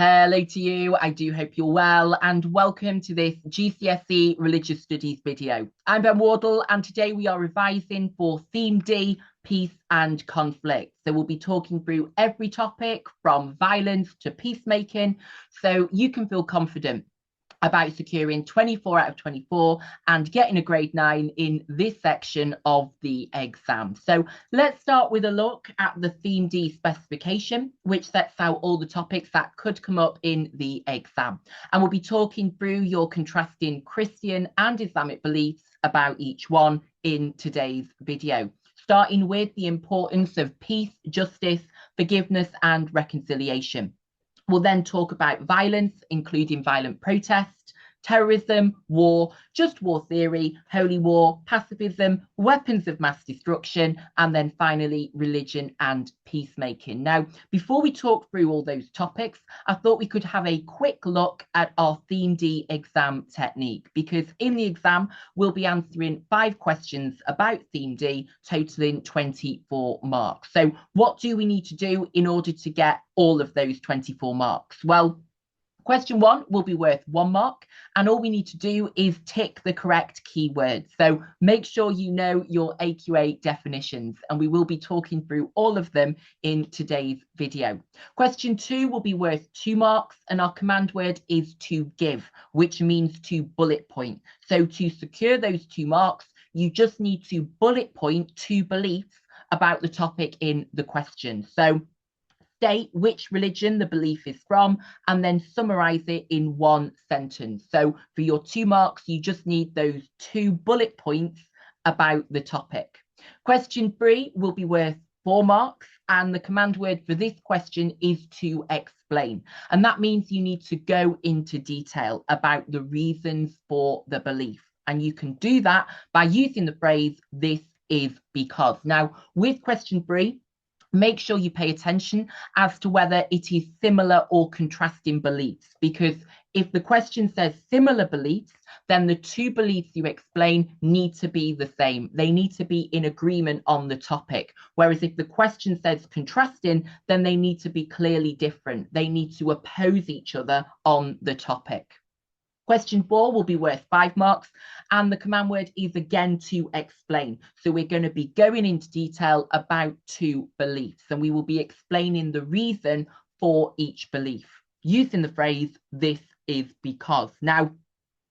Hello to you. I do hope you're well and welcome to this GCSE Religious Studies video. I'm Ben Wardle and today we are revising for Theme D, Peace and Conflict. So we'll be talking through every topic from violence to peacemaking so you can feel confident about securing 24 out of 24 and getting a grade 9 in this section of the exam. So let's start with a look at the Theme D specification, which sets out all the topics that could come up in the exam. And we'll be talking through your contrasting Christian and Islamic beliefs about each one in today's video, starting with the importance of peace, justice, forgiveness, and reconciliation. We'll then talk about violence, including violent protest, terrorism, war, just war theory, holy war, pacifism, weapons of mass destruction, and then finally religion and peacemaking. Now, before we talk through all those topics, I thought we could have a quick look at our Theme D exam technique, because in the exam, we'll be answering 5 questions about Theme D, totaling 24 marks. So what do we need to do in order to get all of those 24 marks? Well, question 1 will be worth 1 mark, and all we need to do is tick the correct keywords. So make sure you know your AQA definitions, and we will be talking through all of them in today's video. Question 2 will be worth 2 marks, and our command word is to give, which means to bullet point. So to secure those 2 marks, you just need to bullet point 2 beliefs about the topic in the question. So state which religion the belief is from, and then summarize it in 1 sentence. So for your 2 marks, you just need those 2 bullet points about the topic. Question 3 will be worth 4 marks, and the command word for this question is to explain. And that means you need to go into detail about the reasons for the belief. And you can do that by using the phrase, "this is because." Now, with question 3, make sure you pay attention as to whether it is similar or contrasting beliefs, because if the question says similar beliefs, then the 2 beliefs you explain need to be the same. They need to be in agreement on the topic. Whereas if the question says contrasting, then they need to be clearly different. They need to oppose each other on the topic. Question 4 will be worth 5 marks, and the command word is again to explain. So we're going to be going into detail about 2 beliefs, and we will be explaining the reason for each belief using the phrase, "this is because." Now,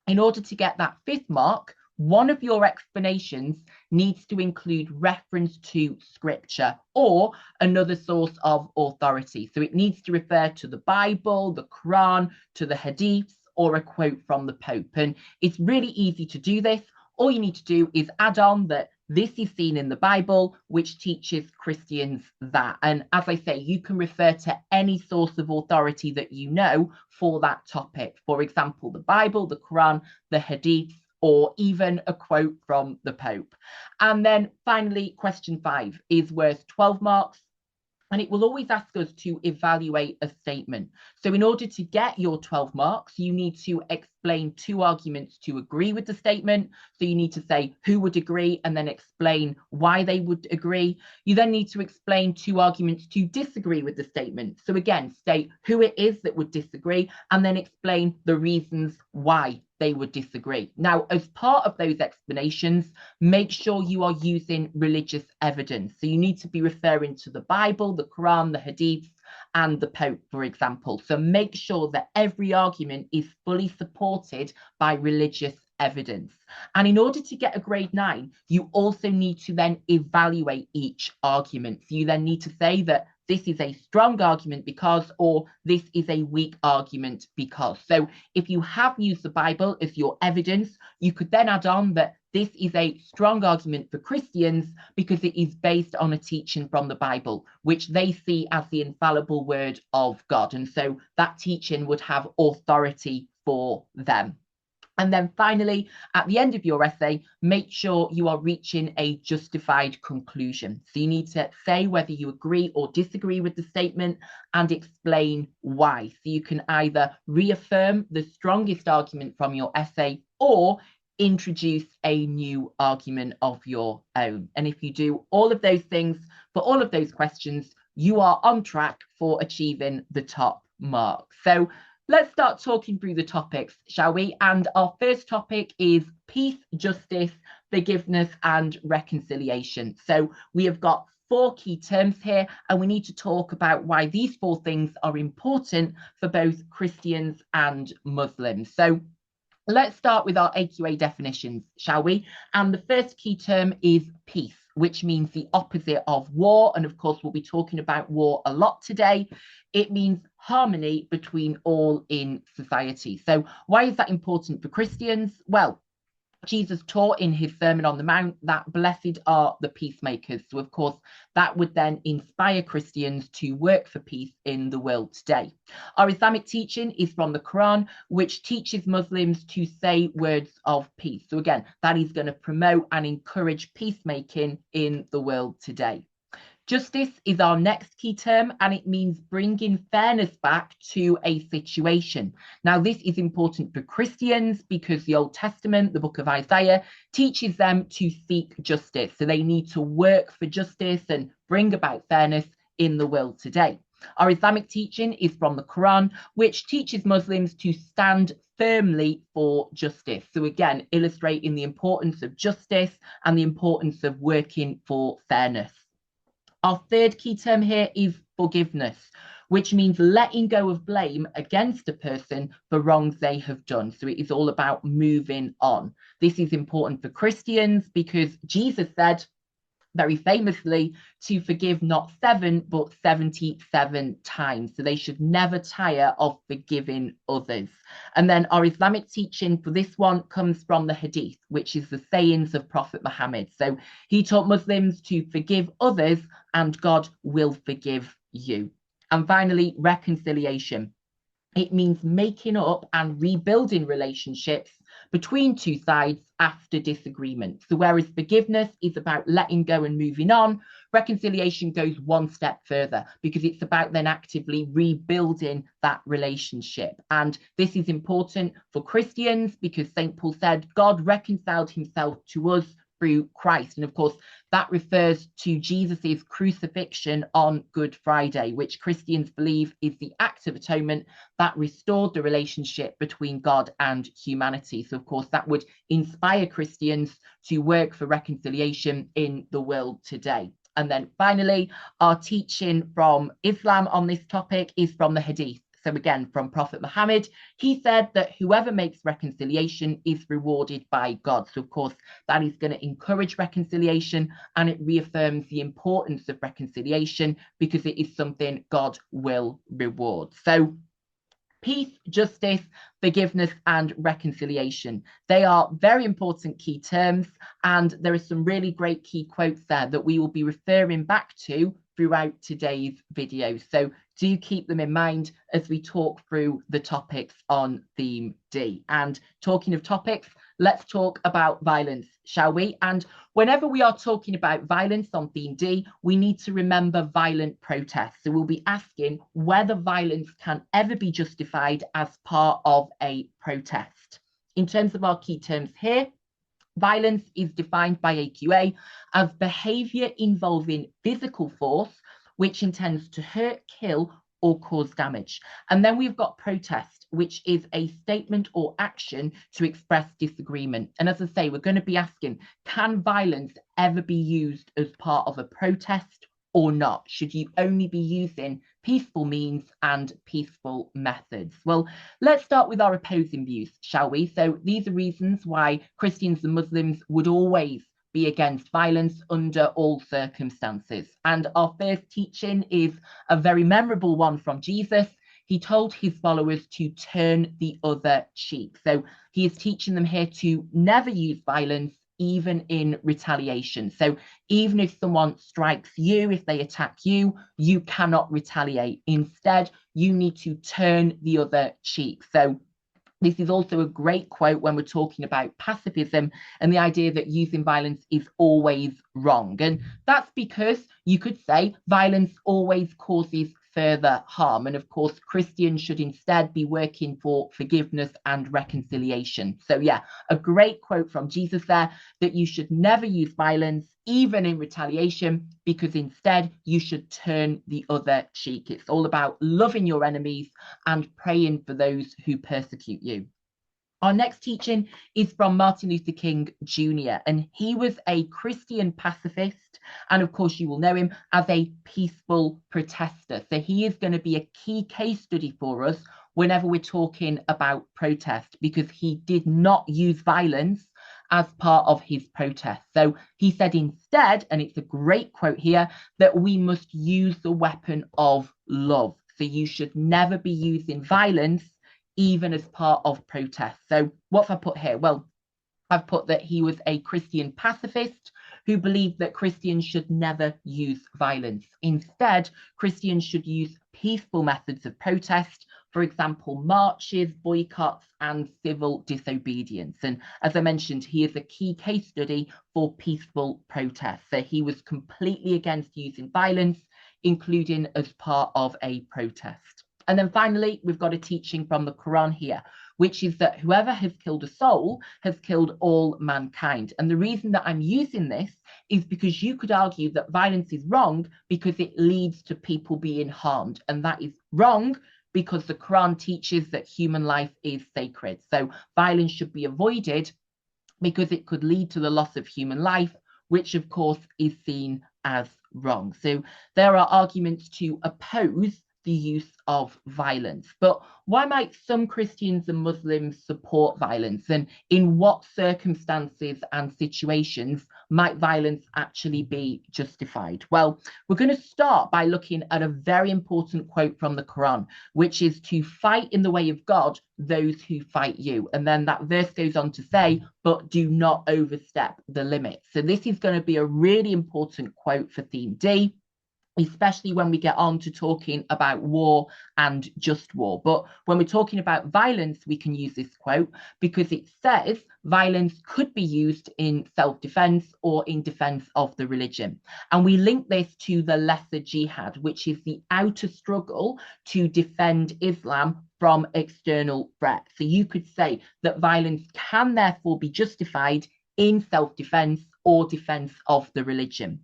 in order to get that 5th mark, one of your explanations needs to include reference to scripture or another source of authority. So it needs to refer to the Bible, the Quran, to the Hadiths, or a quote from the Pope. And it's really easy to do this. All you need to do is add on that this is seen in the Bible, which teaches Christians that. And as I say, you can refer to any source of authority that you know for that topic. For example, the Bible, the Quran, the Hadiths, or even a quote from the Pope. And then finally, question 5 is worth 12 marks. And it will always ask us to evaluate a statement. So in order to get your 12 marks, you need to explain 2 arguments to agree with the statement. So you need to say who would agree and then explain why they would agree. You then need to explain 2 arguments to disagree with the statement. So again, state who it is that would disagree and then explain the reasons why they would disagree. Now, as part of those explanations, make sure you are using religious evidence. So you need to be referring to the Bible, the Quran, the Hadiths, and the Pope, for example. So make sure that every argument is fully supported by religious evidence. And in order to get a grade 9, you also need to then evaluate each argument. So you then need to say that this is a strong argument because, or this is a weak argument because. So if you have used the Bible as your evidence, you could then add on that this is a strong argument for Christians because it is based on a teaching from the Bible, which they see as the infallible word of God. And so that teaching would have authority for them. And then finally, at the end of your essay, make sure you are reaching a justified conclusion. So you need to say whether you agree or disagree with the statement and explain why. So you can either reaffirm the strongest argument from your essay or introduce a new argument of your own. And if you do all of those things for all of those questions, you are on track for achieving the top mark. So let's start talking through the topics, shall we? And our first topic is peace, justice, forgiveness, and reconciliation. So we have got 4 key terms here, and we need to talk about why these 4 things are important for both Christians and Muslims. So let's start with our AQA definitions, shall we? And the first key term is peace, which means the opposite of war. And of course, we'll be talking about war a lot today. It means harmony between all in society. So why is that important for Christians? Well, Jesus taught in his Sermon on the Mount that blessed are the peacemakers. So, of course, that would then inspire Christians to work for peace in the world today. Our Islamic teaching is from the Quran, which teaches Muslims to say words of peace. So, again, that is going to promote and encourage peacemaking in the world today. Justice is our next key term, and it means bringing fairness back to a situation. Now, this is important for Christians because the Old Testament, the book of Isaiah, teaches them to seek justice. So they need to work for justice and bring about fairness in the world today. Our Islamic teaching is from the Quran, which teaches Muslims to stand firmly for justice. So again, illustrating the importance of justice and the importance of working for fairness. Our third key term here is forgiveness, which means letting go of blame against a person for wrongs they have done. So it is all about moving on. This is important for Christians because Jesus said, very famously, to forgive not 7 but 77 times. So they should never tire of forgiving others. And then our Islamic teaching for this one comes from the Hadith, which is the sayings of Prophet Muhammad. So he taught Muslims to forgive others and God will forgive you. And finally, reconciliation. It means making up and rebuilding relationships between 2 sides after disagreement. So whereas forgiveness is about letting go and moving on, reconciliation goes one step further because it's about then actively rebuilding that relationship. And this is important for Christians because St. Paul said God reconciled himself to us through Christ. And of course, that refers to Jesus's crucifixion on Good Friday, which Christians believe is the act of atonement that restored the relationship between God and humanity. So, of course, that would inspire Christians to work for reconciliation in the world today. And then finally, our teaching from Islam on this topic is from the Hadith. So again, from Prophet Muhammad, he said that whoever makes reconciliation is rewarded by God. So of course, that is going to encourage reconciliation and it reaffirms the importance of reconciliation because it is something God will reward. So peace, justice, forgiveness, and reconciliation. They are very important key terms, and there are some really great key quotes there that we will be referring back to throughout today's video. So do keep them in mind as we talk through the topics on theme D. And talking of topics, let's talk about violence, shall we? And whenever we are talking about violence on theme D, we need to remember violent protests. So we'll be asking whether violence can ever be justified as part of a protest. In terms of our key terms here, violence is defined by AQA as behaviour involving physical force, which intends to hurt, kill, or cause damage. And then we've got protest, which is a statement or action to express disagreement. And as I say, we're going to be asking, can violence ever be used as part of a protest or not? Should you only be using peaceful means and peaceful methods? Well, let's start with our opposing views, shall we? So these are reasons why Christians and Muslims would always be against violence under all circumstances. And our first teaching is a very memorable one from Jesus. He told his followers to turn the other cheek. So he is teaching them here to never use violence, even in retaliation. So even if someone strikes you, if they attack you, you cannot retaliate. Instead, you need to turn the other cheek. So this is also a great quote when we're talking about pacifism and the idea that using violence is always wrong. And that's because you could say violence always causes further harm. And of course, Christians should instead be working for forgiveness and reconciliation. So yeah, a great quote from Jesus there, that you should never use violence, even in retaliation, because instead you should turn the other cheek. It's all about loving your enemies and praying for those who persecute you. Our next teaching is from Martin Luther King Jr., and he was a Christian pacifist. And of course, you will know him as a peaceful protester. So he is going to be a key case study for us whenever we're talking about protest, because he did not use violence as part of his protest. So he said instead, and it's a great quote here, that we must use the weapon of love. So you should never be using violence even as part of protest. So what have I put here? Well, I've put that he was a Christian pacifist who believed that Christians should never use violence. Instead, Christians should use peaceful methods of protest, for example, marches, boycotts, and civil disobedience. And as I mentioned, he is a key case study for peaceful protest. So he was completely against using violence, including as part of a protest. And then finally, we've got a teaching from the Quran here, which is that whoever has killed a soul has killed all mankind. And the reason that I'm using this is because you could argue that violence is wrong because it leads to people being harmed. And that is wrong because the Quran teaches that human life is sacred. So violence should be avoided because it could lead to the loss of human life, which of course is seen as wrong. So there are arguments to oppose the use of violence. But why might some Christians and Muslims support violence? And in what circumstances and situations might violence actually be justified? Well, we're going to start by looking at a very important quote from the Quran, which is to fight in the way of God those who fight you. And then that verse goes on to say, but do not overstep the limit. So this is going to be a really important quote for theme D, especially when we get on to talking about war and just war. But when we're talking about violence, we can use this quote because it says violence could be used in self-defense or in defense of the religion. And we link this to the lesser jihad, which is the outer struggle to defend Islam from external threats. So you could say that violence can therefore be justified in self-defense or defense of the religion.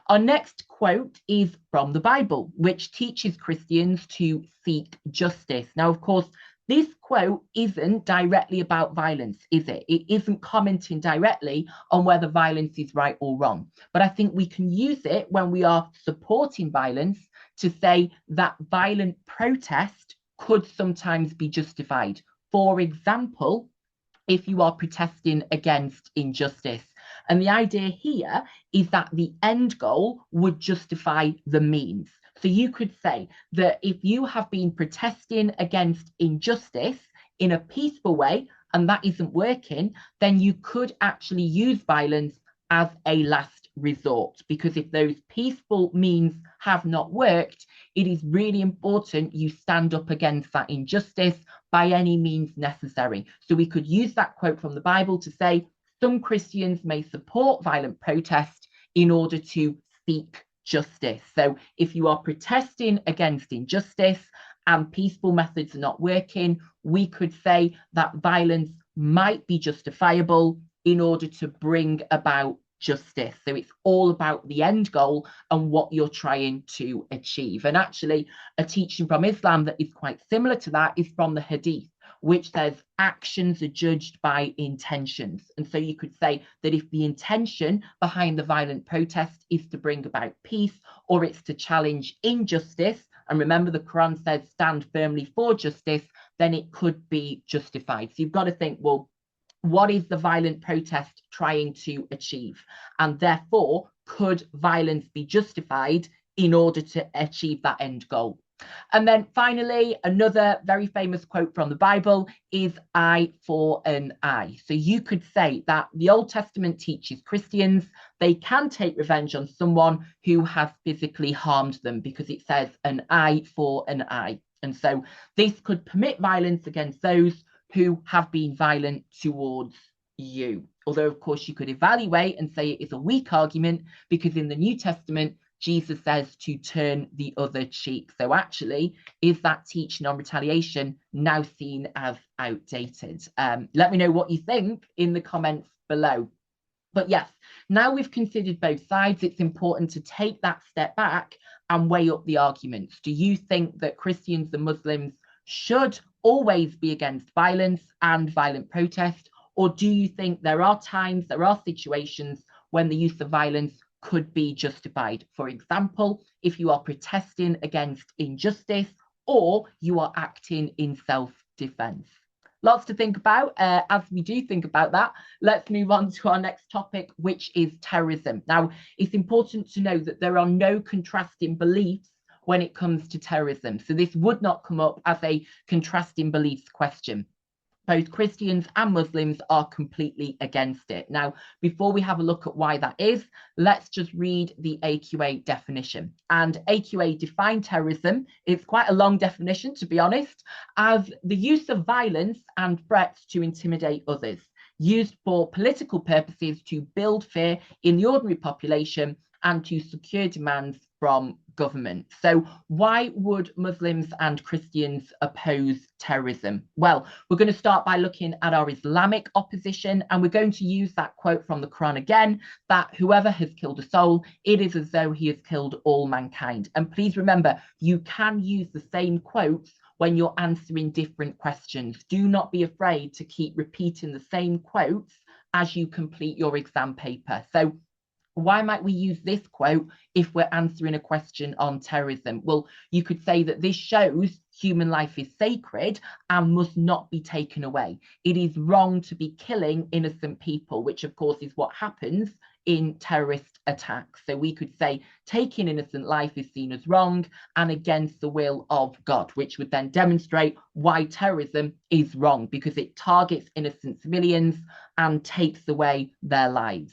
Our next quote is from the Bible, which teaches Christians to seek justice. Now, of course, this quote isn't directly about violence, is it? It isn't commenting directly on whether violence is right or wrong. But I think we can use it when we are supporting violence to say that violent protest could sometimes be justified. For example, if you are protesting against injustice. And the idea here is that the end goal would justify the means. So you could say that if you have been protesting against injustice in a peaceful way, and that isn't working, then you could actually use violence as a last resort. Because if those peaceful means have not worked, it is really important you stand up against that injustice by any means necessary. So we could use that quote from the Bible to say some Christians may support violent protest in order to seek justice. So if you are protesting against injustice and peaceful methods are not working, we could say that violence might be justifiable in order to bring about justice. So it's all about the end goal and what you're trying to achieve. And actually, a teaching from Islam that is quite similar to that is from the Hadith, which says actions are judged by intentions. And so you could say that if the intention behind the violent protest is to bring about peace or it's to challenge injustice, and remember the Quran says stand firmly for justice, then it could be justified. So you've got to think, well, what is the violent protest trying to achieve? And therefore, could violence be justified in order to achieve that end goal? And then finally, another very famous quote from the Bible is eye for an eye. So you could say that the Old Testament teaches Christians they can take revenge on someone who has physically harmed them because it says an eye for an eye. And so this could permit violence against those who have been violent towards you. Although, of course, you could evaluate and say it is a weak argument because in the New Testament, Jesus says to turn the other cheek. So actually, is that teaching on retaliation now seen as outdated? Let me know what you think in the comments below. But yes, now we've considered both sides, it's important to take that step back and weigh up the arguments. Do you think that Christians and Muslims should always be against violence and violent protest? Or do you think there are times, there are situations when the use of violence could be justified? For example, if you are protesting against injustice or you are acting in self-defense. Lots to think about. As we do think about that, let's move on to our next topic, which is terrorism. Now, it's important to know that there are no contrasting beliefs when it comes to terrorism. So this would not come up as a contrasting beliefs question. Both Christians and Muslims are completely against it. Now, before we have a look at why that is, let's just read the AQA definition. And AQA defined terrorism, it's quite a long definition, to be honest, as the use of violence and threats to intimidate others, used for political purposes to build fear in the ordinary population and to secure demands from government. So why would Muslims and Christians oppose terrorism? Well, we're going to start by looking at our Islamic opposition, and we're going to use that quote from the Quran again, that whoever has killed a soul, it is as though he has killed all mankind. And please remember, you can use the same quotes when you're answering different questions. Do not be afraid to keep repeating the same quotes as you complete your exam paper. So why might we use this quote if we're answering a question on terrorism? Well, you could say that this shows human life is sacred and must not be taken away. It is wrong to be killing innocent people, which of course is what happens in terrorist attacks. So we could say taking innocent life is seen as wrong and against the will of God, which would then demonstrate why terrorism is wrong, because it targets innocent civilians and takes away their lives.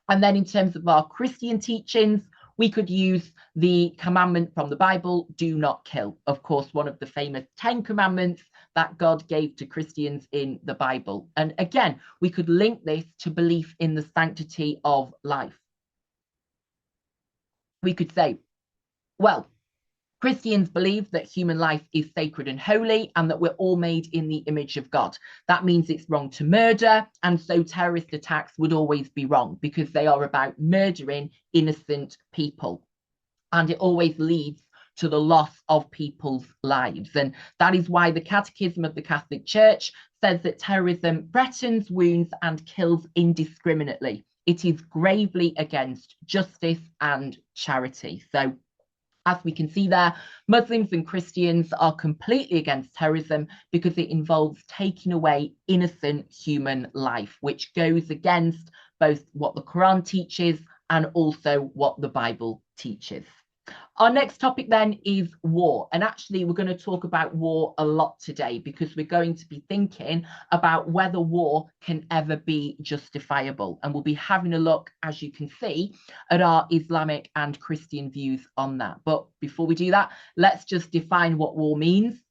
And then in terms of our Christian teachings, we could use the commandment from the Bible, do not kill. Of course, one of the famous 10 commandments that God gave to Christians in the Bible. And again, we could link this to belief in the sanctity of life. We could say, well, Christians believe that human life is sacred and holy and that we're all made in the image of God. That means it's wrong to murder, and so terrorist attacks would always be wrong because they are about murdering innocent people. And it always leads to the loss of people's lives. And that is why the Catechism of the Catholic Church says that terrorism threatens, wounds, and kills indiscriminately. It is gravely against justice and charity. So as we can see there, Muslims and Christians are completely against terrorism because it involves taking away innocent human life, which goes against both what the Quran teaches and also what the Bible teaches. Our next topic then is war. And actually, we're going to talk about war a lot today because we're going to be thinking about whether war can ever be justifiable. And we'll be having a look, as you can see, at our Islamic and Christian views on that. But before we do that, let's just define what war means.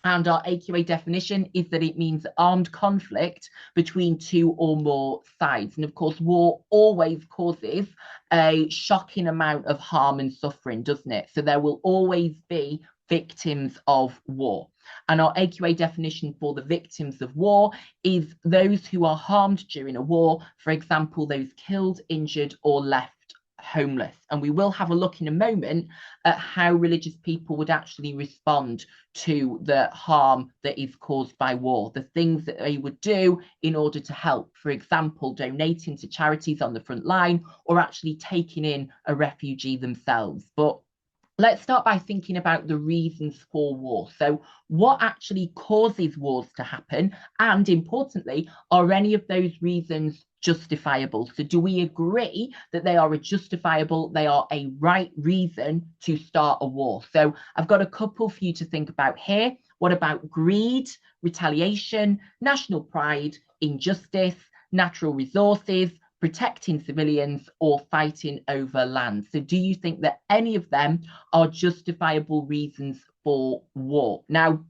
And our AQA definition is that it means armed conflict between two or more sides. And of course, war always causes a shocking amount of harm and suffering, doesn't it? So there will always be victims of war. And our AQA definition for the victims of war is those who are harmed during a war, for example, those killed, injured, or left homeless. And we will have a look in a moment at how religious people would actually respond to the harm that is caused by war, the things that they would do in order to help, for example, donating to charities on the front line or actually taking in a refugee themselves. But let's start by thinking about the reasons for war. So what actually causes wars to happen? And importantly, are any of those reasons justifiable? So do we agree that they are a right reason to start a war? So I've got a couple for you to think about here. What about greed, retaliation, national pride, injustice, natural resources, protecting civilians, or fighting over land? So do you think that any of them are justifiable reasons for war? Now,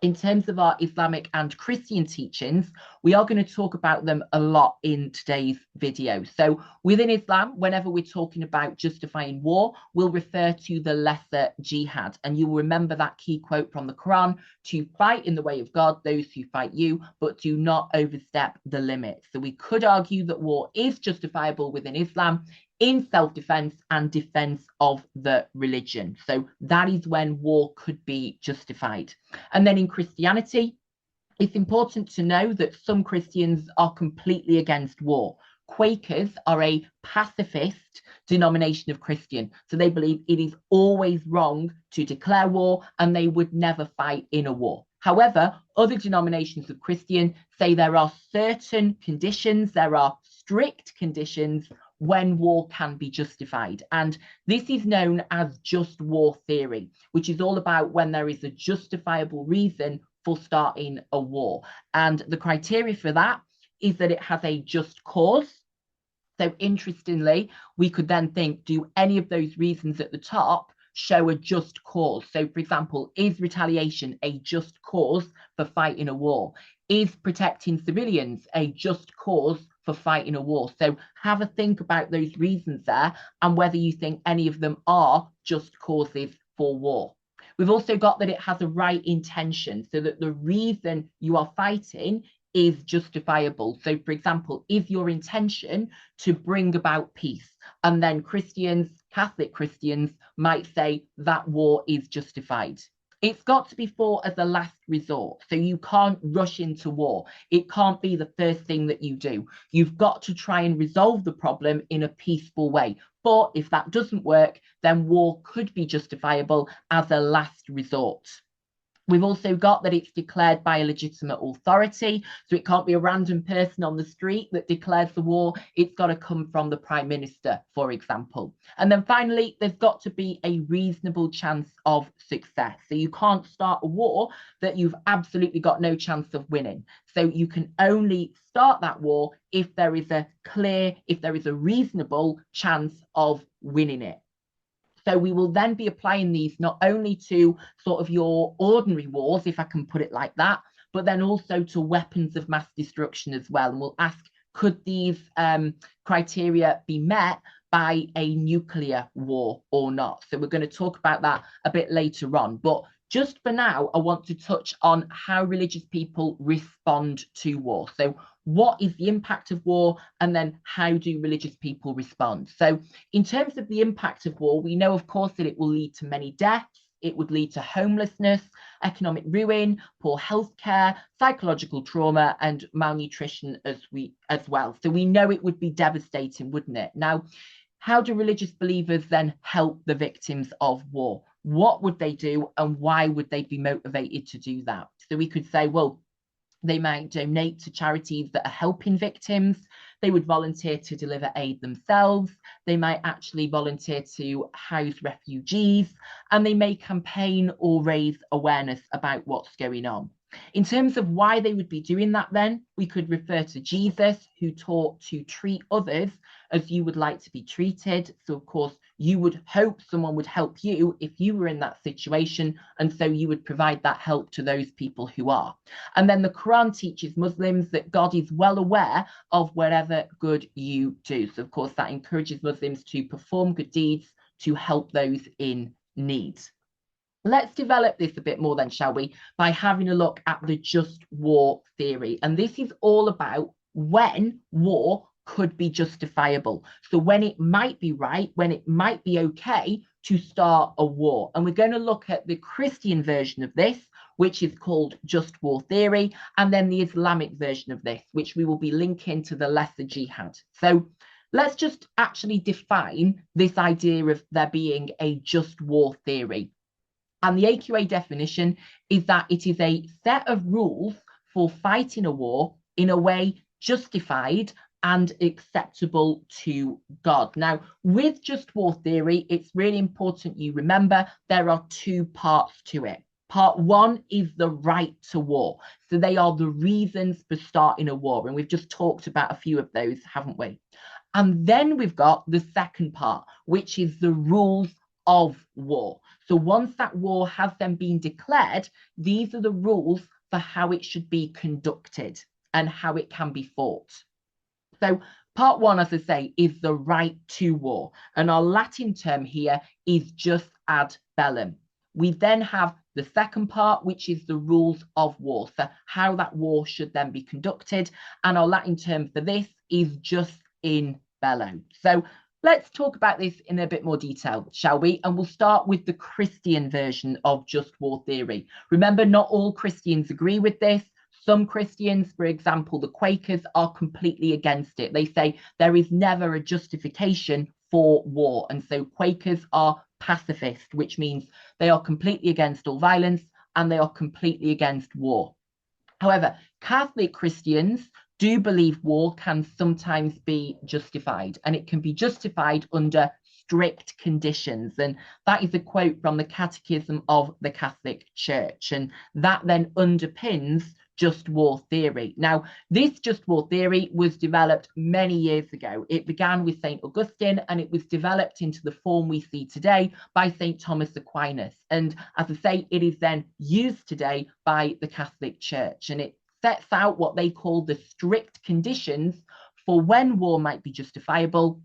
In terms of our Islamic and Christian teachings, we are going to talk about them a lot in today's video. So within Islam, whenever we're talking about justifying war, we'll refer to the lesser jihad. And you will remember that key quote from the Quran: to fight in the way of God, those who fight you, but do not overstep the limits. So we could argue that war is justifiable within Islam in self-defense and defense of the religion. So that is when war could be justified. And then in Christianity, it's important to know that some Christians are completely against war. Quakers are a pacifist denomination of Christian. So they believe it is always wrong to declare war and they would never fight in a war. However, other denominations of Christian say there are certain conditions, there are strict conditions when war can be justified. And this is known as just war theory, which is all about when there is a justifiable reason for starting a war. And the criteria for that is that it has a just cause. So interestingly, we could then think, do any of those reasons at the top show a just cause? So for example, is retaliation a just cause for fighting a war? Is protecting civilians a just cause for fighting a war? So have a think about those reasons there and whether you think any of them are just causes for war. We've also got that it has a right intention, so that the reason you are fighting is justifiable. So for example, is your intention to bring about peace? And then Christians, Catholic Christians, might say that war is justified. It's got to be fought as a last resort. So you can't rush into war. It can't be the first thing that you do. You've got to try and resolve the problem in a peaceful way. But if that doesn't work, then war could be justifiable as a last resort. We've also got that it's declared by a legitimate authority. So it can't be a random person on the street that declares the war. It's got to come from the Prime Minister, for example. And then finally, there's got to be a reasonable chance of success. So you can't start a war that you've absolutely got no chance of winning. So you can only start that war if there is a reasonable chance of winning it. So we will then be applying these not only to sort of your ordinary wars, if I can put it like that, but then also to weapons of mass destruction as well. And we'll ask, could these criteria be met by a nuclear war or not? So we're going to talk about that a bit later on. But just for now, I want to touch on how religious people respond to war. So what is the impact of war, and then how do religious people respond? So in terms of the impact of war, we know, of course, that it will lead to many deaths. It would lead to homelessness, economic ruin, poor healthcare, psychological trauma, and malnutrition as well. So we know it would be devastating, wouldn't it? Now, how do religious believers then help the victims of war? What would they do, and why would they be motivated to do that? So we could say, well, they might donate to charities that are helping victims. They would volunteer to deliver aid themselves. They might actually volunteer to house refugees, and they may campaign or raise awareness about what's going on. In terms of why they would be doing that, then we could refer to Jesus, who taught to treat others as you would like to be treated. So of course, you would hope someone would help you if you were in that situation, and so you would provide that help to those people who are. And then the Quran teaches Muslims that God is well aware of whatever good you do. So of course, that encourages Muslims to perform good deeds to help those in need. Let's develop this a bit more then, shall we, by having a look at the just war theory. And this is all about when war could be justifiable. So when it might be right, when it might be okay to start a war. And we're going to look at the Christian version of this, which is called just war theory, and then the Islamic version of this, which we will be linking to the lesser jihad. So let's just actually define this idea of there being a just war theory. And the AQA definition is that it is a set of rules for fighting a war in a way justified and acceptable to God. Now, with just war theory, it's really important you remember there are two parts to it. Part one is the right to war. So they are the reasons for starting a war. And we've just talked about a few of those, haven't we? And then we've got the second part, which is the rules of war. So once that war has then been declared, these are the rules for how it should be conducted and how it can be fought. So part one, as I say, is the right to war. And our Latin term here is jus ad bellum. We then have the second part, which is the rules of war, so how that war should then be conducted. And our Latin term for this is jus in bello. So let's talk about this in a bit more detail, shall we? And we'll start with the Christian version of just war theory. Remember, not all Christians agree with this. Some Christians, for example, the Quakers, are completely against it. They say there is never a justification for war. And so Quakers are pacifist, which means they are completely against all violence and they are completely against war. However, Catholic Christians do believe war can sometimes be justified, and it can be justified under strict conditions. And that is a quote from the Catechism of the Catholic Church. And that then underpins just war theory. Now, this just war theory was developed many years ago. It began with St. Augustine and it was developed into the form we see today by St. Thomas Aquinas. And as I say, it is then used today by the Catholic Church, and it sets out what they call the strict conditions for when war might be justifiable,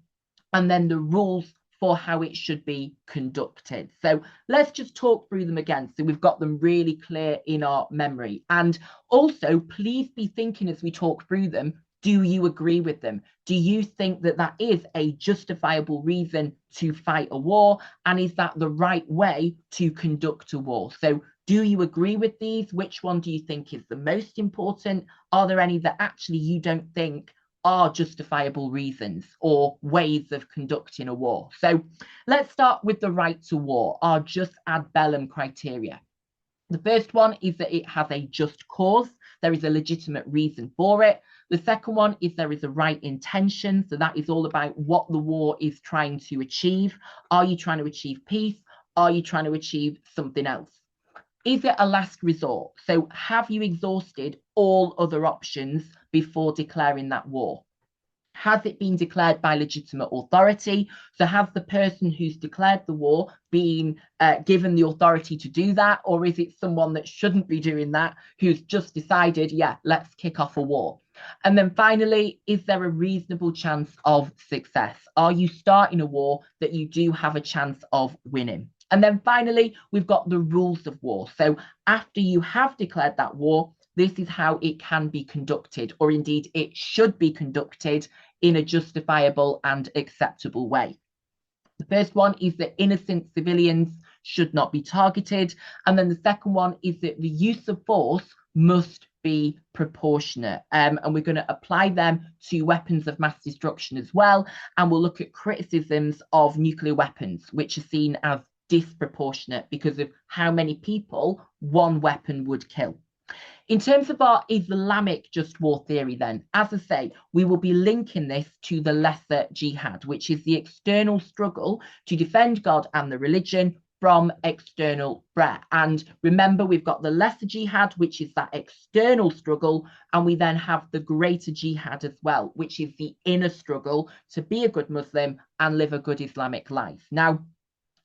and then the rules for how it should be conducted. So let's just talk through them again so we've got them really clear in our memory. And also, please be thinking as we talk through them, do you agree with them? Do you think that that is a justifiable reason to fight a war? And is that the right way to conduct a war? So do you agree with these? Which one do you think is the most important? Are there any that actually you don't think are justifiable reasons or ways of conducting a war? So let's start with the right to war, our jus ad bellum criteria. The first one is that it has a just cause. There is a legitimate reason for it. The second one is there is a right intention. So that is all about what the war is trying to achieve. Are you trying to achieve peace? Are you trying to achieve something else? Is it a last resort? So have you exhausted all other options before declaring that war? Has it been declared by legitimate authority? So has the person who's declared the war been given the authority to do that? Or is it someone that shouldn't be doing that, who's just decided, yeah, let's kick off a war? And then finally, is there a reasonable chance of success? Are you starting a war that you do have a chance of winning? And then finally, we've got the rules of war. So after you have declared that war, this is how it can be conducted, or indeed it should be conducted in a justifiable and acceptable way. The first one is that innocent civilians should not be targeted. And then the second one is that the use of force must be proportionate. And we're going to apply them to weapons of mass destruction as well. And we'll look at criticisms of nuclear weapons, which are seen as disproportionate because of how many people one weapon would kill. In terms of our Islamic just war theory, then, as I say, we will be linking this to the lesser jihad, which is the external struggle to defend God and the religion from external threat. And remember, we've got the lesser jihad, which is that external struggle, and we then have the greater jihad as well, which is the inner struggle to be a good Muslim and live a good Islamic life. Now,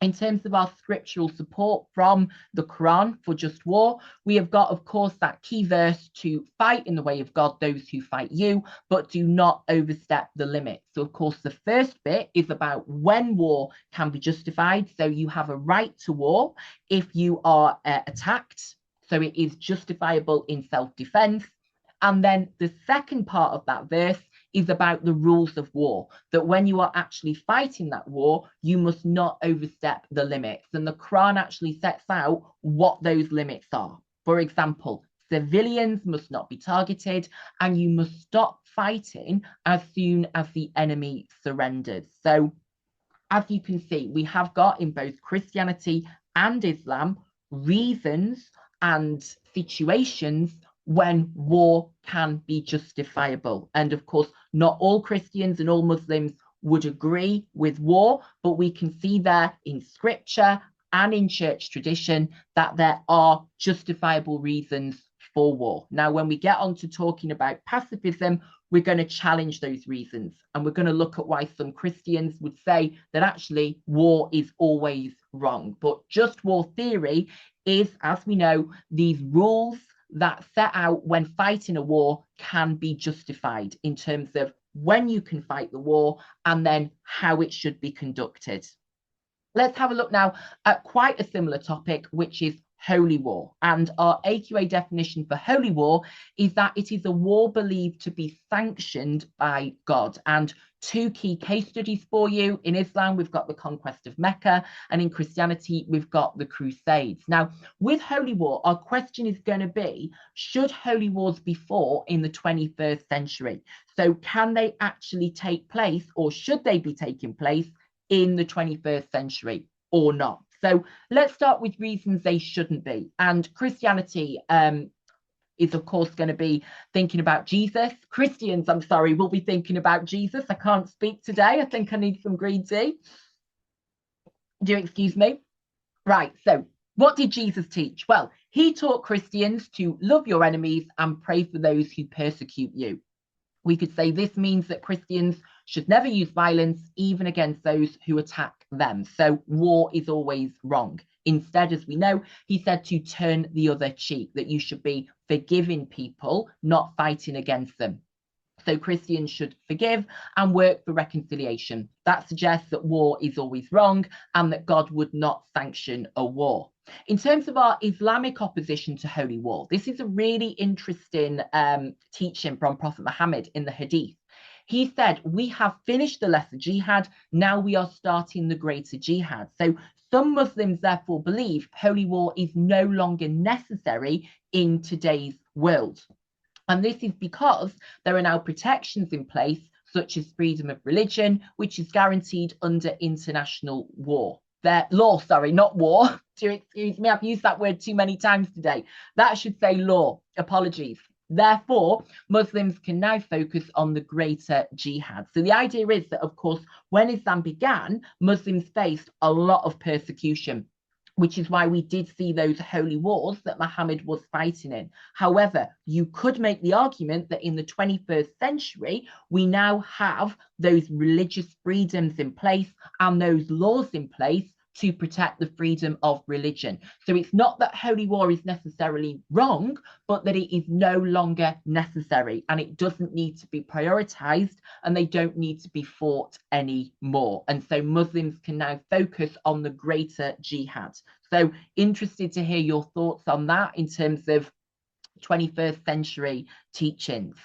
in terms of our scriptural support from the Quran for just war, we have got, of course, that key verse to fight in the way of God those who fight you, but do not overstep the limits. So, of course, the first bit is about when war can be justified. So you have a right to war if you are attacked. So it is justifiable in self-defense. And then the second part of that verse is about the rules of war, that when you are actually fighting that war, you must not overstep the limits. And the Quran actually sets out what those limits are. For example, civilians must not be targeted, and you must stop fighting as soon as the enemy surrenders. So, as you can see, we have got in both Christianity and Islam reasons and situations when war can be justifiable. And of course, not all Christians and all Muslims would agree with war, but we can see there in scripture and in church tradition that there are justifiable reasons for war. Now, when we get on to talking about pacifism, we're going to challenge those reasons, and we're going to look at why some Christians would say that actually war is always wrong. But just war theory is, as we know, these rules that set out when fighting a war can be justified in terms of when you can fight the war and then how it should be conducted. Let's have a look now at quite a similar topic, which is holy war. And our AQA definition for holy war is that it is a war believed to be sanctioned by God. And two key case studies for you. In Islam, we've got the conquest of Mecca, and in Christianity, we've got the Crusades. Now, with holy war, our question is going to be, should holy wars be fought in the 21st century? So can they actually take place, or should they be taking place in the 21st century or not? So let's start with reasons they shouldn't be. And Christianity is, of course, going to be thinking about Jesus. Christians, I'm sorry, will be thinking about Jesus. I can't speak today. I think I need some green tea. Do you excuse me? Right, so what did Jesus teach? Well, he taught Christians to love your enemies and pray for those who persecute you. We could say this means that Christians should never use violence, even against those who attack them. So war is always wrong. Instead, as we know, he said to turn the other cheek, that you should be forgiving people, not fighting against them. So Christians should forgive and work for reconciliation. That suggests that war is always wrong and that God would not sanction a war. In terms of our Islamic opposition to holy war, this is a really interesting teaching from Prophet Muhammad in the Hadith. He said, we have finished the lesser jihad, now we are starting the greater jihad. So some Muslims therefore believe holy war is no longer necessary in today's world. And this is because there are now protections in place, such as freedom of religion, which is guaranteed under international law. Not war. Do you excuse me? I've used that word too many times today. That should say law. Apologies. Therefore, Muslims can now focus on the greater jihad. So the idea is that, of course, when Islam began, Muslims faced a lot of persecution, which is why we did see those holy wars that Muhammad was fighting in. However, you could make the argument that in the 21st century, we now have those religious freedoms in place and those laws in place to protect the freedom of religion. So it's not that holy war is necessarily wrong, but that it is no longer necessary and it doesn't need to be prioritized and they don't need to be fought anymore. And so Muslims can now focus on the greater jihad. So interested to hear your thoughts on that in terms of 21st century teachings.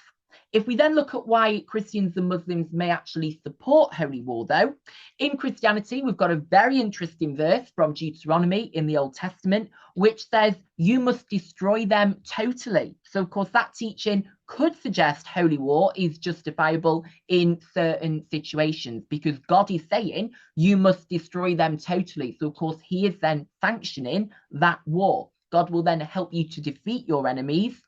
If we then look at why Christians and Muslims may actually support holy war, though, in Christianity, we've got a very interesting verse from Deuteronomy in the Old Testament, which says, you must destroy them totally. So, of course, that teaching could suggest holy war is justifiable in certain situations because God is saying you must destroy them totally. So, of course, he is then sanctioning that war. God will then help you to defeat your enemies.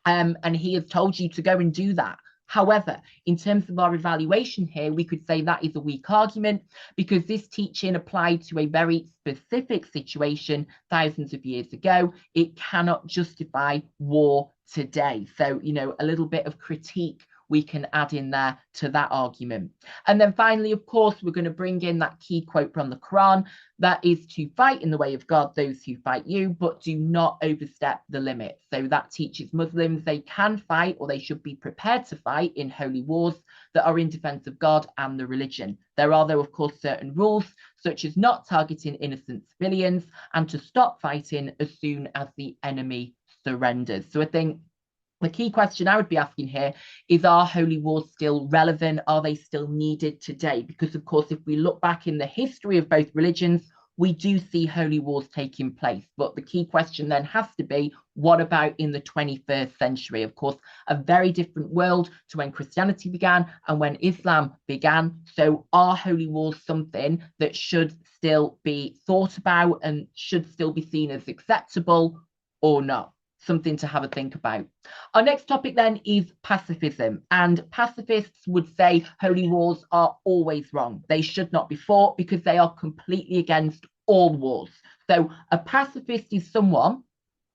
And he has told you to go and do that. However, in terms of our evaluation here, we could say that is a weak argument because this teaching applied to a very specific situation thousands of years ago. It cannot justify war today. So, a little bit of critique we can add in there to that argument. And then finally, of course, we're going to bring in that key quote from the Quran, that is to fight in the way of God those who fight you, but do not overstep the limit. So that teaches Muslims they can fight, or they should be prepared to fight in holy wars that are in defense of God and the religion. There are, though, of course, certain rules, such as not targeting innocent civilians and to stop fighting as soon as the enemy surrenders. So I think the key question I would be asking here is, are holy wars still relevant? Are they still needed today? Because, of course, if we look back in the history of both religions, we do see holy wars taking place. But the key question then has to be, what about in the 21st century? Of course, a very different world to when Christianity began and when Islam began. So are holy wars something that should still be thought about and should still be seen as acceptable or not? Something to have a think about. Our next topic then is pacifism, and pacifists would say holy wars are always wrong. They should not be fought because they are completely against all wars. So a pacifist is someone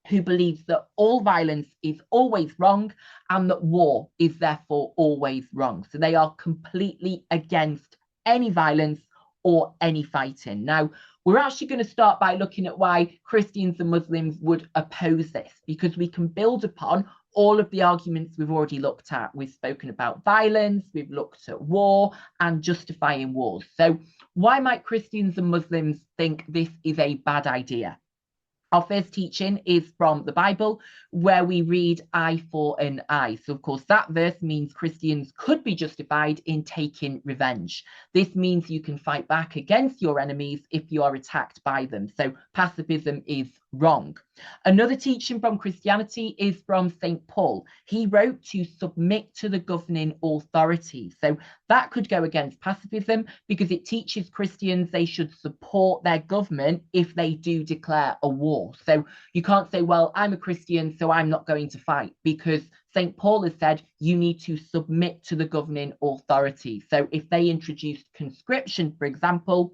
who believes that all violence is always wrong and that war is therefore always wrong. So they are completely against any violence or any fighting. Now, we're actually going to start by looking at why Christians and Muslims would oppose this, because we can build upon all of the arguments we've already looked at. We've spoken about violence, we've looked at war and justifying wars. So why might Christians and Muslims think this is a bad idea? Our first teaching is from the Bible, where we read eye for an eye. So, of course, that verse means Christians could be justified in taking revenge. This means you can fight back against your enemies if you are attacked by them. So, pacifism is wrong. Another teaching from Christianity is from St. Paul. He wrote to submit to the governing authority. So that could go against pacifism because it teaches Christians they should support their government if they do declare a war. So you can't say, well, I'm a Christian, so I'm not going to fight, because St. Paul has said you need to submit to the governing authority. So if they introduced conscription, for example,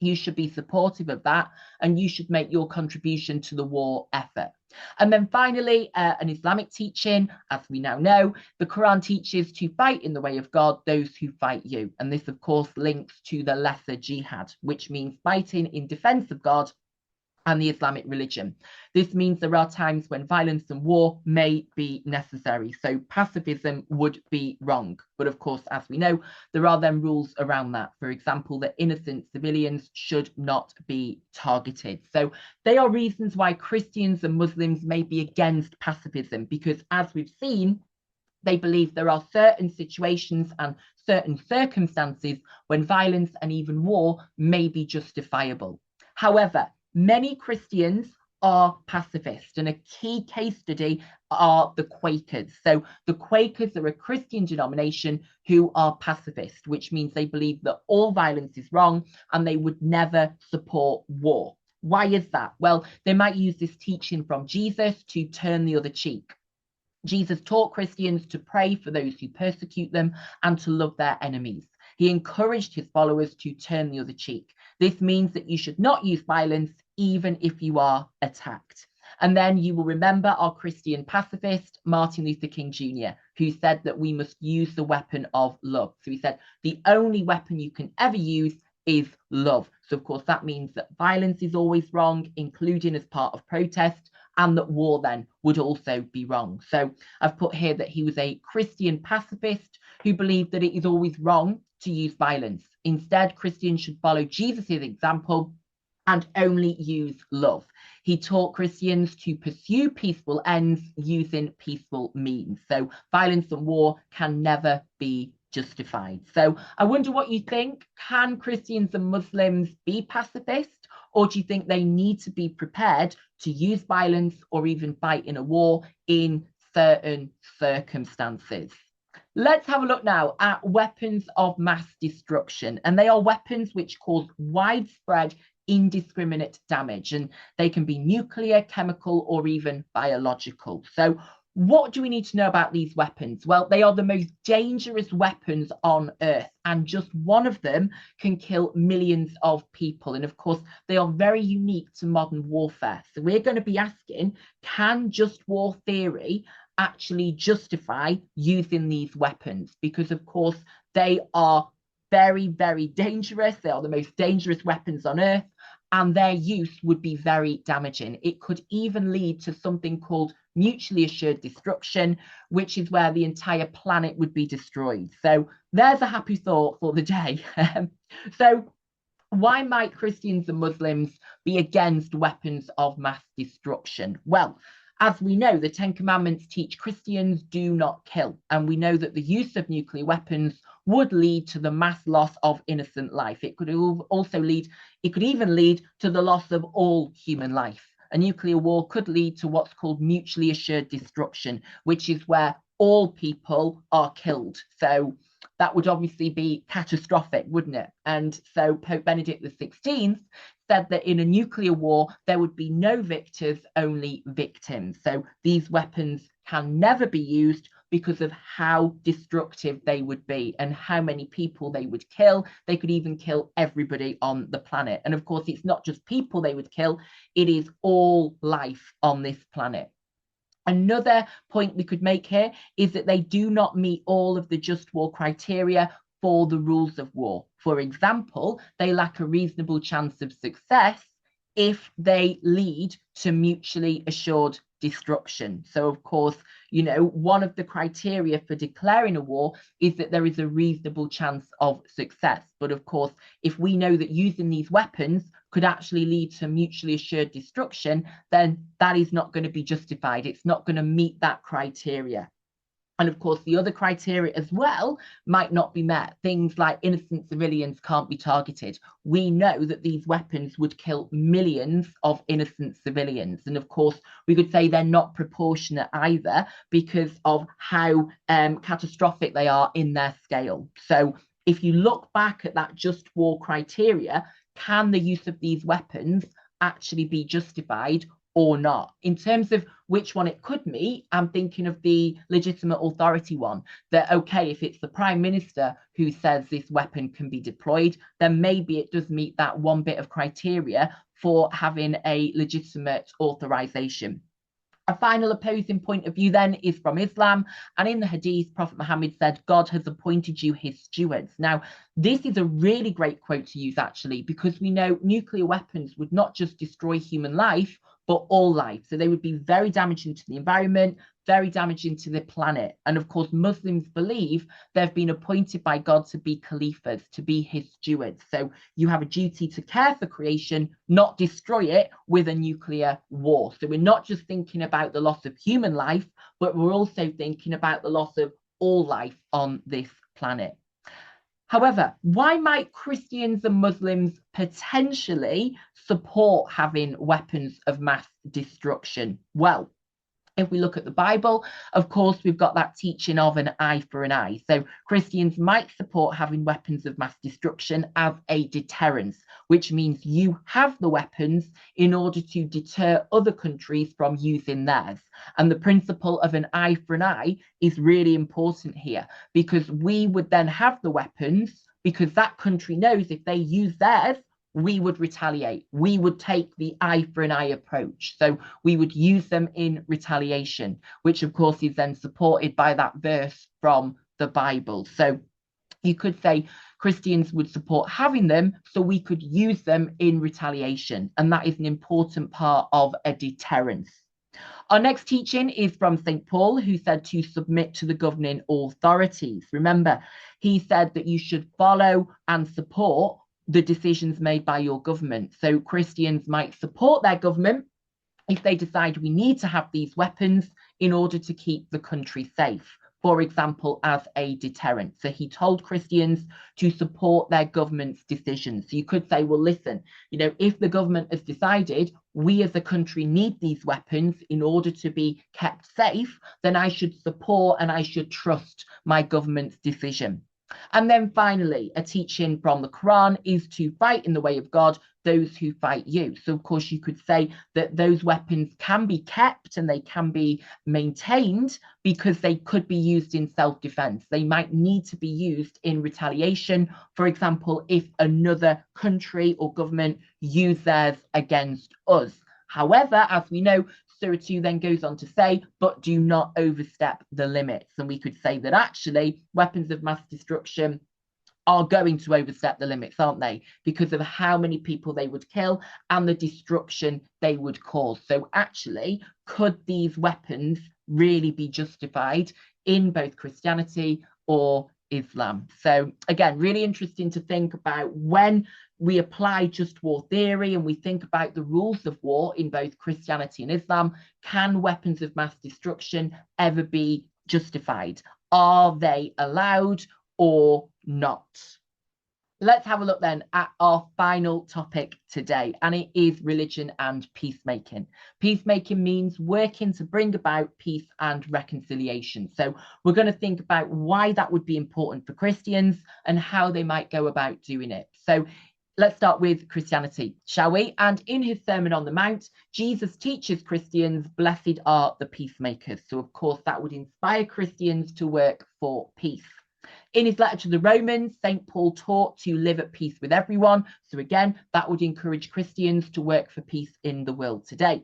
you should be supportive of that and you should make your contribution to the war effort. And then finally, an Islamic teaching, as we now know, the Quran teaches to fight in the way of God those who fight you. And this, of course, links to the lesser jihad, which means fighting in defense of God and the Islamic religion. This means there are times when violence and war may be necessary. So pacifism would be wrong. But of course, as we know, there are then rules around that. For example, that innocent civilians should not be targeted. So they are reasons why Christians and Muslims may be against pacifism, because as we've seen, they believe there are certain situations and certain circumstances when violence and even war may be justifiable. However, many Christians are pacifist, and a key case study are the Quakers. So the Quakers are a Christian denomination who are pacifist, which means they believe that all violence is wrong and they would never support war. Why is that? Well, they might use this teaching from Jesus to turn the other cheek. Jesus taught Christians to pray for those who persecute them and to love their enemies. He encouraged his followers to turn the other cheek. This means that you should not use violence even if you are attacked. And then you will remember our Christian pacifist, Martin Luther King Jr., who said that we must use the weapon of love. So he said, the only weapon you can ever use is love. So of course, that means that violence is always wrong, including as part of protest, and that war then would also be wrong. So I've put here that he was a Christian pacifist who believed that it is always wrong to use violence. Instead, Christians should follow Jesus' example and only use love. He taught Christians to pursue peaceful ends using peaceful means. So violence and war can never be justified. So I wonder what you think. Can Christians and Muslims be pacifist, or do you think they need to be prepared to use violence or even fight in a war in certain circumstances? Let's have a look now at weapons of mass destruction. And they are weapons which cause widespread, indiscriminate damage. And they can be nuclear, chemical, or even biological. So what do we need to know about these weapons? Well, they are the most dangerous weapons on Earth, and just one of them can kill millions of people. And of course, they are very unique to modern warfare. So we're going to be asking, can just war theory actually justify using these weapons? Because of course, they are very, very dangerous. They are the most dangerous weapons on Earth, and their use would be very damaging. It could even lead to something called mutually assured destruction, which is where the entire planet would be destroyed. So there's a happy thought for the day. So why might Christians and Muslims be against weapons of mass destruction? Well, as we know, the Ten Commandments teach Christians do not kill. And we know that the use of nuclear weapons would lead to the mass loss of innocent life. It could even lead to the loss of all human life. A nuclear war could lead to what's called mutually assured destruction, which is where all people are killed. So that would obviously be catastrophic, wouldn't it? And so Pope Benedict XVI said that in a nuclear war, there would be no victors, only victims. So these weapons can never be used because of how destructive they would be and how many people they would kill. They could even kill everybody on the planet. And of course, it's not just people they would kill, it is all life on this planet. Another point we could make here is that they do not meet all of the just war criteria for the rules of war. For example, they lack a reasonable chance of success if they lead to mutually assured destruction. So, of course, you know, one of the criteria for declaring a war is that there is a reasonable chance of success. But of course, if we know that using these weapons could actually lead to mutually assured destruction, then that is not going to be justified. It's not going to meet that criteria. And of course, the other criteria as well might not be met. Things like innocent civilians can't be targeted. We know that these weapons would kill millions of innocent civilians. And of course, we could say they're not proportionate either because of how catastrophic they are in their scale. So if you look back at that just war criteria, can the use of these weapons actually be justified or not? In terms of which one it could meet, I'm thinking of the legitimate authority one, that okay, if it's the Prime Minister who says this weapon can be deployed, then maybe it does meet that one bit of criteria for having a legitimate authorization. A final opposing point of view then is from Islam, and in the Hadith, Prophet Muhammad said, God has appointed you his stewards. Now, this is a really great quote to use actually, because we know nuclear weapons would not just destroy human life, but all life. So they would be very damaging to the environment, very damaging to the planet. And of course, Muslims believe they've been appointed by God to be caliphs, to be his stewards. So you have a duty to care for creation, not destroy it with a nuclear war. So we're not just thinking about the loss of human life, but we're also thinking about the loss of all life on this planet. However, why might Christians and Muslims potentially support having weapons of mass destruction? Well, if we look at the Bible, of course, we've got that teaching of an eye for an eye. So Christians might support having weapons of mass destruction as a deterrence, which means you have the weapons in order to deter other countries from using theirs. And the principle of an eye for an eye is really important here, because we would then have the weapons because that country knows if they use theirs, we would retaliate. We would take the eye for an eye approach. So we would use them in retaliation, which of course is then supported by that verse from the Bible. So you could say Christians would support having them so we could use them in retaliation. And that is an important part of a deterrence. Our next teaching is from St. Paul, who said to submit to the governing authorities. Remember, he said that you should follow and support the decisions made by your government. So Christians might support their government if they decide we need to have these weapons in order to keep the country safe, for example, as a deterrent. So he told Christians to support their government's decisions. So you could say, well, listen, you know, if the government has decided we as a country need these weapons in order to be kept safe, then I should support and I should trust my government's decision. And then finally, a teaching from the Quran is to fight in the way of God those who fight you. So, of course, you could say that those weapons can be kept and they can be maintained because they could be used in self-defense. They might need to be used in retaliation. For example, if another country or government use theirs against us. However, as we know, Surah 2 then goes on to say, but do not overstep the limits. And we could say that actually weapons of mass destruction are going to overstep the limits, aren't they? Because of how many people they would kill and the destruction they would cause. So actually, could these weapons really be justified in both Christianity or Islam? So again, really interesting to think about when we apply just war theory and we think about the rules of war in both Christianity and Islam. Can weapons of mass destruction ever be justified? Are they allowed or not? Let's have a look then at our final topic today, and it is religion and peacemaking. Peacemaking means working to bring about peace and reconciliation. So we're going to think about why that would be important for Christians and how they might go about doing it. So Let's start with Christianity, shall we? And in his Sermon on the Mount, Jesus teaches Christians, blessed are the peacemakers. So, of course, that would inspire Christians to work for peace. In his letter to the Romans, St. Paul taught to live at peace with everyone. So, again, that would encourage Christians to work for peace in the world today.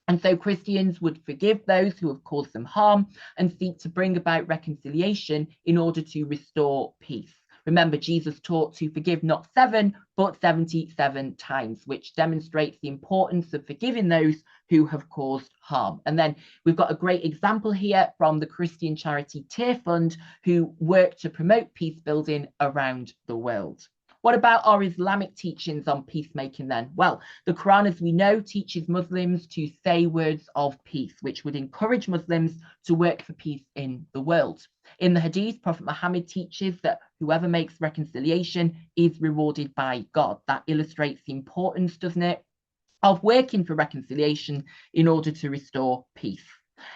And so Christians would forgive those who have caused them harm and seek to bring about reconciliation in order to restore peace. Remember, Jesus taught to forgive not 7, but 77 times, which demonstrates the importance of forgiving those who have caused harm. And then we've got a great example here from the Christian charity Tear Fund, who work to promote peace building around the world. What about our Islamic teachings on peacemaking then? Well, the Quran, as we know, teaches Muslims to say words of peace, which would encourage Muslims to work for peace in the world. In the Hadith, Prophet Muhammad teaches that whoever makes reconciliation is rewarded by God. That illustrates the importance, doesn't it, of working for reconciliation in order to restore peace.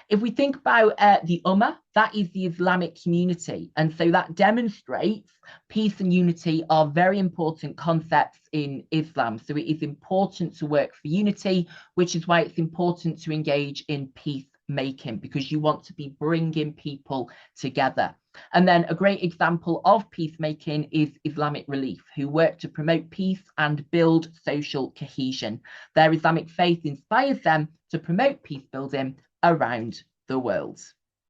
If we think about the Ummah, that is the Islamic community. And so that demonstrates peace and unity are very important concepts in Islam. So it is important to work for unity, which is why it's important to engage in peacemaking, because you want to be bringing people together. And then a great example of peacemaking is Islamic Relief, who work to promote peace and build social cohesion. Their Islamic faith inspires them to promote peace building around the world.